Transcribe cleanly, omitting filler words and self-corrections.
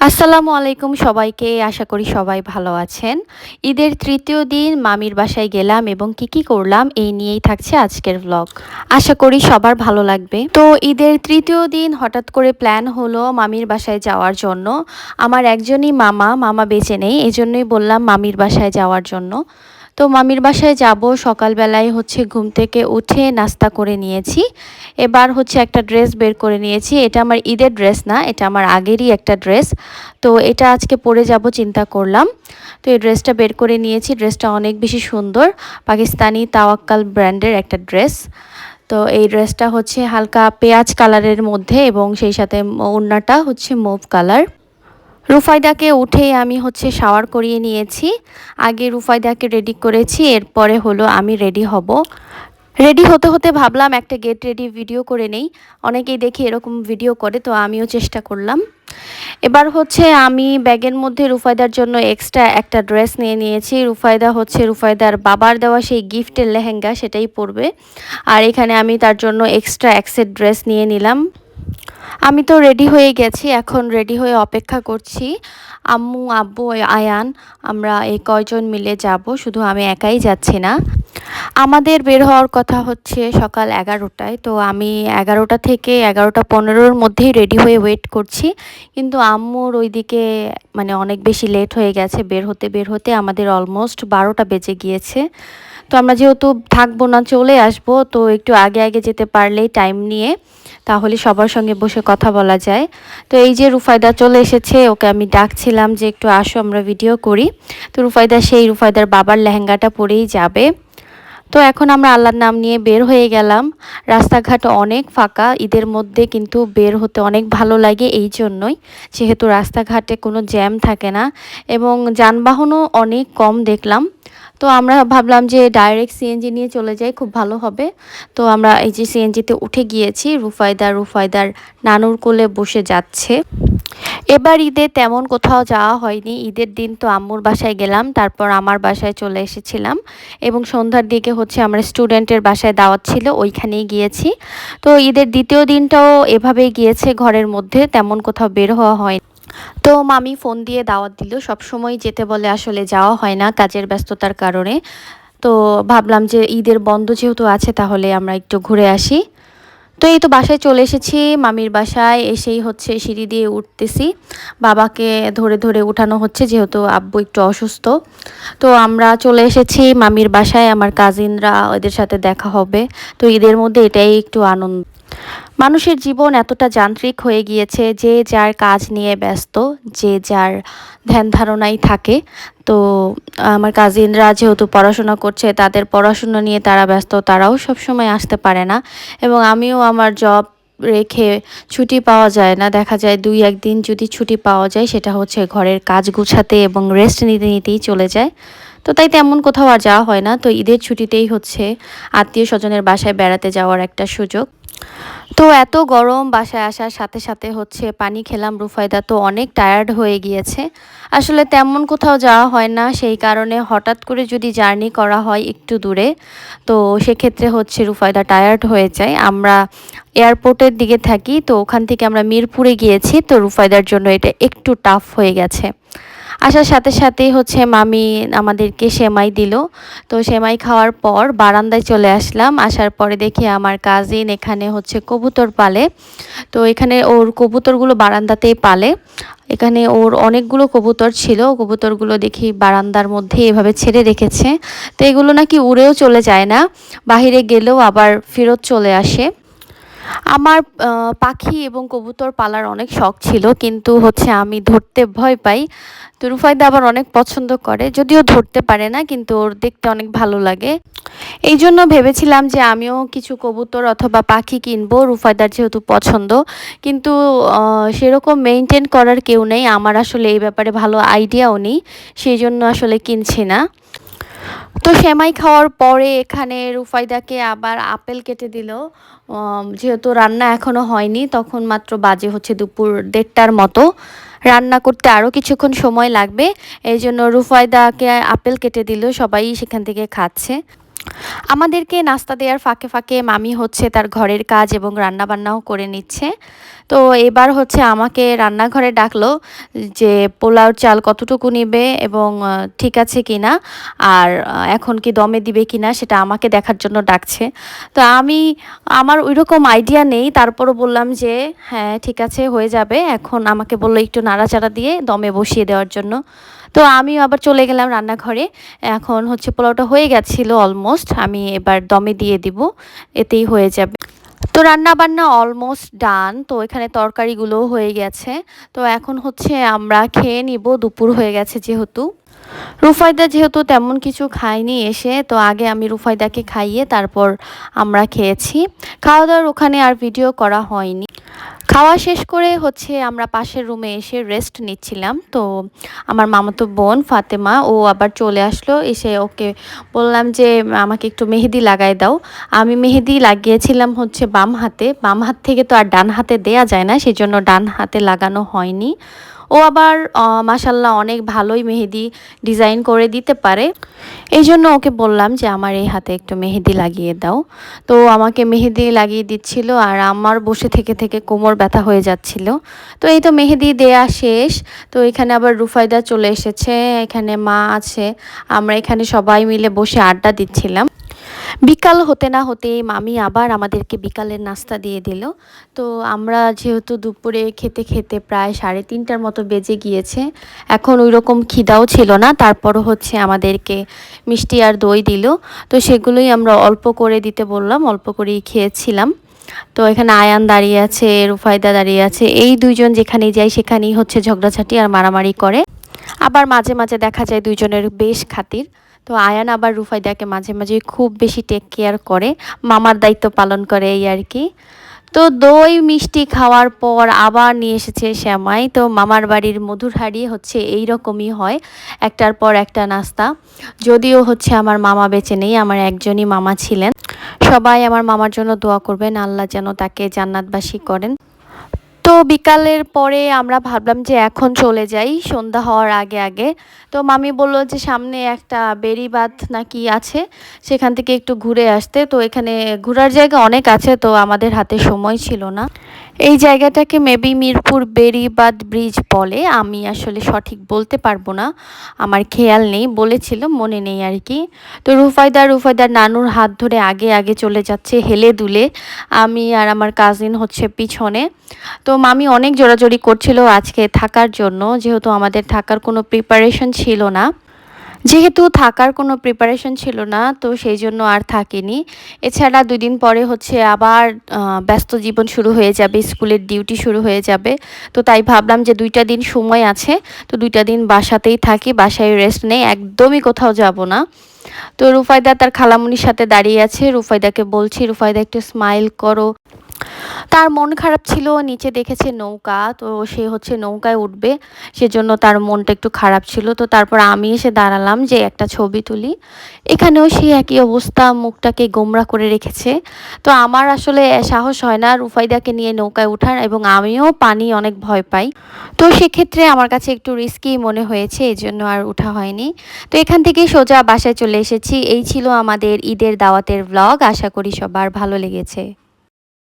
আসসালামু আলাইকুম সবাইকে। আশা করি সবাই ভালো আছেন। ঈদের ৩য় দিন মামির বাসায় গেলাম এবং কি করলাম এই নিয়েই থাকছে আজকের ভ্লগ। আশা করি সবার ভালো লাগবে। তো ঈদের ৩য় দিন হঠাৎ করে প্ল্যান হলো মামির বাসায় যাওয়ার জন্য। আমার একজনই মামা বেঁচে নেই। এজন্যই বললাম মামির বাসায় যাওয়ার জন্য। তো মামির বাসায় যাব সকালবেলায় ঘুম থেকে উঠে নাস্তা করে নিয়েছি। এবার একটা ড্রেস বের করে নিয়েছি। এটা আমার ঈদের ড্রেস না, এটা আমার আগেরই একটা ড্রেস। তো এটা আজকে পরে যাব চিন্তা করলাম। তো এই ড্রেসটা বের করে নিয়েছি। ড্রেসটা অনেক বেশি সুন্দর, পাকিস্তানি তাওয়াক্কাল ব্র্যান্ডের একটা ড্রেস। তো এই ড্রেসটা হালকা পেঁয়াজ কালারের মধ্যে এবং সেই সাথে ওড়নাটা মুভ কালার। রুফায়দাকে উঠেই আমি শাওয়ার করিয়ে নিয়েছি। আগে রুফায়দাকে রেডি করেছি, এরপরে আমি রেডি হব। রেডি হতে হতে ভাবলাম একটা গেট রেডি ভিডিও করে নেই। অনেকেই দেখি এরকম ভিডিও করে, তো আমিও চেষ্টা করলাম। এবার আমি ব্যাগের মধ্যে রুফায়দার জন্য এক্সট্রা একটা ড্রেস নিয়ে নিয়েছি। রুফায়দা রুফায়দার বাবার দেওয়া সেই গিফটের লেহেঙ্গা সেটাই পরবে। আর এখানে আমি তার জন্য এক্সট্রা এক সেট ড্রেস নিয়ে নিলাম। আমি তো রেডি হয়ে গেছি, এখন রেডি হয়ে অপেক্ষা করছি। আম্মু, আব্বু, আয়ান, আমরা এই কয়জন মিলে যাব, শুধু আমি একাই যাচ্ছি না। আমাদের বের হওয়ার কথা সকাল 11টায়। তো আমি 11টা থেকে 11টা 15-র মধ্যেই রেডি হয়ে ওয়েট করছি। কিন্তু আম্মুর ওইদিকে অনেক বেশি লেট হয়ে গেছে। বের হতে আমাদের অলমোস্ট 12টা বেজে গিয়েছে। তো আমরা যেহেতু থাকবো না, চলে আসবো, তো একটু আগে আগে যেতে পারলেই টাইম নিয়ে, তাহলে সবার সঙ্গে বসে কথা বলা যায়। তো এই যে রুফায়দা চলে এসেছে, ওকে আমি ডাকছিলাম যে একটু আসো আমরা ভিডিও করি। তো রুফায়দার বাবার লেহেঙ্গাটা পরেই যাবে। তো এখন আমরা আল্লাহর নাম নিয়ে বের হয়ে গেলাম। রাস্তাঘাট অনেক ফাঁকা ঈদের মধ্যে, কিন্তু বের হতে অনেক ভালো লাগে এই জন্যই, যেহেতু রাস্তাঘাটে কোনো জ্যাম থাকে না এবং যানবাহনও অনেক কম দেখলাম। তো আমরা ভাবলাম যে ডাইরেক্ট সিএনজি নিয়ে চলে যাই, খুব ভালো হবে। তো আমরা এই যে সিএনজিতে উঠে গিয়েছি। রুফায়দার নানুর কোলে বসে যাচ্ছে। এবার ঈদে তেমন কোথাও যাওয়া হয়নি। ঈদের দিন তো আম্মুর বাসায় গেলাম, তারপর আমার বাসায় চলে এসেছিলাম এবং সন্ধ্যার দিকে আমরা স্টুডেন্টের বাসায় দাওয়াত ছিল, ওইখানেই গিয়েছি। তো ঈদের দ্বিতীয় দিনটাও এভাবেই গিয়েছে, ঘরের মধ্যে তেমন কোথাও বের হওয়া হয়। তো মামি ফোন দিয়ে দাওয়াত দিল, সবসময় যেতে বলে, আসলে যাওয়া হয় না কাজের ব্যস্ততার কারণে। তো ভাবলাম যে ঈদের বন্ধ যেহেতু আছে, তাহলে আমরা একটু ঘুরে আসি। তো এই তো বাসায় চলে এসেছি। মামির বাসায় এসেই সিঁড়ি দিয়ে উঠতেছি, বাবাকে ধরে ধরে উঠানো হচ্ছে যেহেতু আব্বু একটু অসুস্থ। তো আমরা চলে এসেছি মামির বাসায়, আমার কাজিনরা, ওদের সাথে দেখা হবে। তো ঈদের মধ্যে এটাই একটু আনন্দ। মানুষের জীবন এতটা যান্ত্রিক হয়ে গিয়েছে, যে যার কাজ নিয়ে ব্যস্ত, যে যার ধ্যান ধারণাই থাকে। তো আমার কাজিনরা যেহেতু পড়াশোনা করছে, তাদের পড়াশোনা নিয়ে তারা ব্যস্ত, তারাও সব সময় আসতে পারে না। এবং আমিও আমার জব রেখে ছুটি পাওয়া যায় না, দেখা যায় 2-1 দিন যদি ছুটি পাওয়া যায়, সেটা ঘরের কাজ গুছাতে এবং রেস্ট নিতে নিতেই চলে যায়। তো তাই তেমন কোথাও আর যাওয়া হয় না। তো ঈদের ছুটিতেই আত্মীয় স্বজনের বাসায় বেড়াতে যাওয়ার একটা সুযোগ। তো এত গরম, বাসায় আসার সাথে সাথে পানি খেলাম। রুফায়দা তো অনেক টায়ার্ড হয়ে গিয়েছে। আসলে তেমন কোথাও যাওয়া হয় না, সেই কারণে হঠাৎ করে যদি জার্নি করা হয় একটু দূরে, তো সেক্ষেত্রে রুফায়দা টায়ার্ড হয়ে যায়। আমরা এয়ারপোর্টের দিকে থাকি, তো ওখান থেকে আমরা মিরপুরে গিয়েছি। তো রুফায়দার জন্য এটা একটু টাফ হয়ে গেছে। আসার সাথে সাথেই মামি আমাদেরকে সেমাই দিল। তো সেমাই খাওয়ার পর বারান্দায় চলে আসলাম। আসার পরে দেখি আমার কাজিন এখানে কবুতর পালে। তো এখানে ওর কবুতরগুলো বারান্দাতেই পালে। এখানে ওর অনেকগুলো কবুতর ছিল, কবুতরগুলো দেখি বারান্দার মধ্যে এভাবে ছেড়ে রেখেছে। তো এগুলো নাকি উড়েও চলে যায় না, বাহিরে গেলেও আবার ফেরত চলে আসে। আমার পাখি এবং কবুতর পালার অনেক শখ ছিল, কিন্তু আমি ধরতে ভয় পাই। তো রুফায়দা আবার অনেক পছন্দ করে, যদিও ধরতে পারে না, কিন্তু ওর দেখতে অনেক ভালো লাগে। এই জন্য ভেবেছিলাম যে আমিও কিছু কবুতর অথবা পাখি কিনবো, রুফায়দার যেহেতু পছন্দ। কিন্তু সেরকম মেনটেন করার কেউ নেই, আমার আসলে এই ব্যাপারে ভালো আইডিয়াও নেই, সেই জন্য আসলে কিনছি না। তো সেমাই খাওয়ার পরে এখানে রুফায়দাকে আবার আপেল কেটে দিল। যেহেতু রান্না এখনও হয়নি, তখন মাত্র বাজে দুপুর 1:30টার মতো। রান্না করতে আরও কিছুক্ষণ সময় লাগবে, এই জন্য রুফায়দাকে আপেল কেটে দিল, সবাই সেখান থেকে খাচ্ছে। আমাদেরকে নাস্তা দেওয়ার ফাঁকে ফাঁকে মামি হচ্ছে তার ঘরের কাজ এবং রান্নাবান্নাও করে নিচ্ছে। তো এবার হচ্ছে আমাকে রান্নাঘরে ডাকলো যে পোলাওর চাল কতটুকু নিবে এবং ঠিক আছে কিনা, আর এখন কি দমে দিবে কিনা সেটা আমাকে দেখার জন্য ডাকছে। তো আমার ওইরকম আইডিয়া নেই, তারপরও বললাম যে হ্যাঁ ঠিক আছে হয়ে যাবে। এখন আমাকে বললো একটু নাড়াচাড়া দিয়ে দমে বসিয়ে দেওয়ার জন্য। তো আমি আবার চলে গেলাম রান্নাঘরে। এখন হচ্ছে পোলাওটা হয়ে গেছিলো অলমোস্ট, আমি এবার দমে দিয়ে দিব, এতেই হয়ে যাবে। তো রান্না বান্না অলমোস্ট ডান। তো এখানে তরকারিগুলোও হয়ে গেছে। তো এখন হচ্ছে আমরা খেয়ে নিব, দুপুর হয়ে গেছে যেহেতু। রুফায়দা যেহেতু তেমন কিছু খায়নি এসে, তো আগে আমি রুফায়দাকে খাইয়ে তারপর আমরা খেয়েছি। খাওয়া দাওয়ার ওখানে আর ভিডিও করা হয়নি। খাওয়া শেষ করে হচ্ছে আমরা পাশের রুমে এসে রেস্ট নিচ্ছিলাম। তো আমার মামাতো বোন ফাতেমা ও আবার চলে আসলো, এসে ওকে বললাম যে আমাকে একটু মেহেদি লাগাই দাও। আমি মেহেদি লাগিয়েছিলাম হচ্ছে বাম হাতে, বাম হাত থেকে তো আর ডান হাতে দেয়া যায় না, সেজন্য ডান হাতে লাগানো হয়নি। ও আবার মাশাল্লাহ অনেক ভালোই মেহেদি ডিজাইন করে দিতে পারে। এই জন্য ওকে বললাম যে আমার এই হাতে একটু মেহেদি লাগিয়ে দাও। তো আমাকে মেহেদি লাগিয়ে দিচ্ছিল, আর আমার বসে থেকে থেকে কোমর ব্যথা হয়ে যাচ্ছিল। তো এই তো মেহেদি দেয়া শেষ। তো এখানে আবার রুফায়দা চলে এসেছে, এখানে মা আছে, আমরা এখানে সবাই মিলে বসে আড্ডা দিচ্ছিলাম। বিকাল হতে না হতেই মামি আবার আমাদেরকে বিকালের নাস্তা দিয়ে দিল। তো আমরা যেহেতু দুপুরে খেতে খেতে প্রায় 3:30টার মতো বেজে গিয়েছে, এখন ওই রকম খিদাও ছিল না, তারপরও হচ্ছে আমাদেরকে মিষ্টি আর দই দিল। তো সেগুলোই আমরা অল্প করে দিতে বললাম, অল্প করেই খেয়েছিলাম। তো এখানে আয়ান দাঁড়িয়ে আছে, রুফায়দা দাঁড়িয়ে আছে, এই দুইজন যেখানেই যায় সেখানেই হচ্ছে ঝগড়াঝাটি আর মারামারি করে। আবার মাঝে মাঝে দেখা যায় দুইজনের বেশ খাতির। তো আয়ান আবার রুফায়দাকে মাঝে মাঝে খুব বেশি টেক কেয়ার করে, মামার দায়িত্ব পালন করে এই আর কি। তো দই মিষ্টি খাওয়ার পর আবার নিয়ে এসেছে শ্যামাই। তো মামার বাড়ির মধুর হাঁড়ি হচ্ছে এই রকমই হয়, একটার পর একটা নাস্তা। যদিও হচ্ছে আমার মামা বেঁচে নেই, আমার একজনই মামা ছিলেন। সবাই আমার মামার জন্য দোয়া করবেন, আল্লাহ যেন তাকে জান্নাতবাসী করেন। তো বিকালের পরে আমরা ভাবলাম যে এখন চলে যাই সন্ধ্যা হওয়ার আগে আগে। তো মামি বলল যে সামনে একটা বেড়িবাঁধ নাকি আছে, সেখান থেকে একটু ঘুরে আসতে। তো এখানে ঘোরার জায়গা অনেক আছে, তো আমাদের হাতে সময় ছিল না। এই জায়গাটাকে মেবি মিরপুর বেড়িবাঁধ ব্রিজ বলে, আমি আসলে সঠিক বলতে পারবো না, আমার খেয়াল নেই, বলেছিল মনে নেই আর কি। তো রুফায়দার নানুর হাত ধরে আগে আগে চলে যাচ্ছে হেলে দুলে, আমি আর আমার কাজিন হচ্ছে পিছনে। তো মামি অনেক জোরাজোরি করছিল আজকে থাকার জন্য, যেহেতু থাকার কোনো প্রিপারেশন ছিল না, তো সেই জন্য আর থাকিনি। এছাড়া 2 দিন পরে হচ্ছে আবার ব্যস্ত জীবন শুরু হয়ে যাবে, স্কুলের ডিউটি শুরু হয়ে যাবে। তো তাই ভাবলাম যে 2টা দিন সময় আছে, তো 2টা দিন বাসাতেই থাকি, বাসায় রেস্ট নেই, একদমই কোথাও যাব না। তো রুফায়দা তার খালামুনির সাথে দাঁড়িয়ে আছে, রুফায়দাকে বলছি রুফায়দা একটু স্মাইল করো। তার মন খারাপ ছিল, নিচে দেখেছে নৌকা, তো সে হচ্ছে নৌকায় উঠবে, সেজন্য তার মনটা একটু খারাপ ছিল। তো তারপর আমি এসে দাঁড়ালাম যে একটা ছবি তুলি। এখানেও সে একই অবস্থা, মুখটাকে গোমরা করে রেখেছে। তো আমার আসলে সাহস হয় না রুফায়দাকে নিয়ে নৌকায় ওঠার, এবং আমিও পানি অনেক ভয় পাই। তো সেক্ষেত্রে আমার কাছে একটু রিস্কি মনে হয়েছে, এই জন্য আর ওঠা হয়নি। তো এখান থেকে সোজা বাসায় চলে এসেছি। এই ছিল আমাদের ঈদের দাওয়াতের ব্লগ, আশা করি সবার ভালো লেগেছে।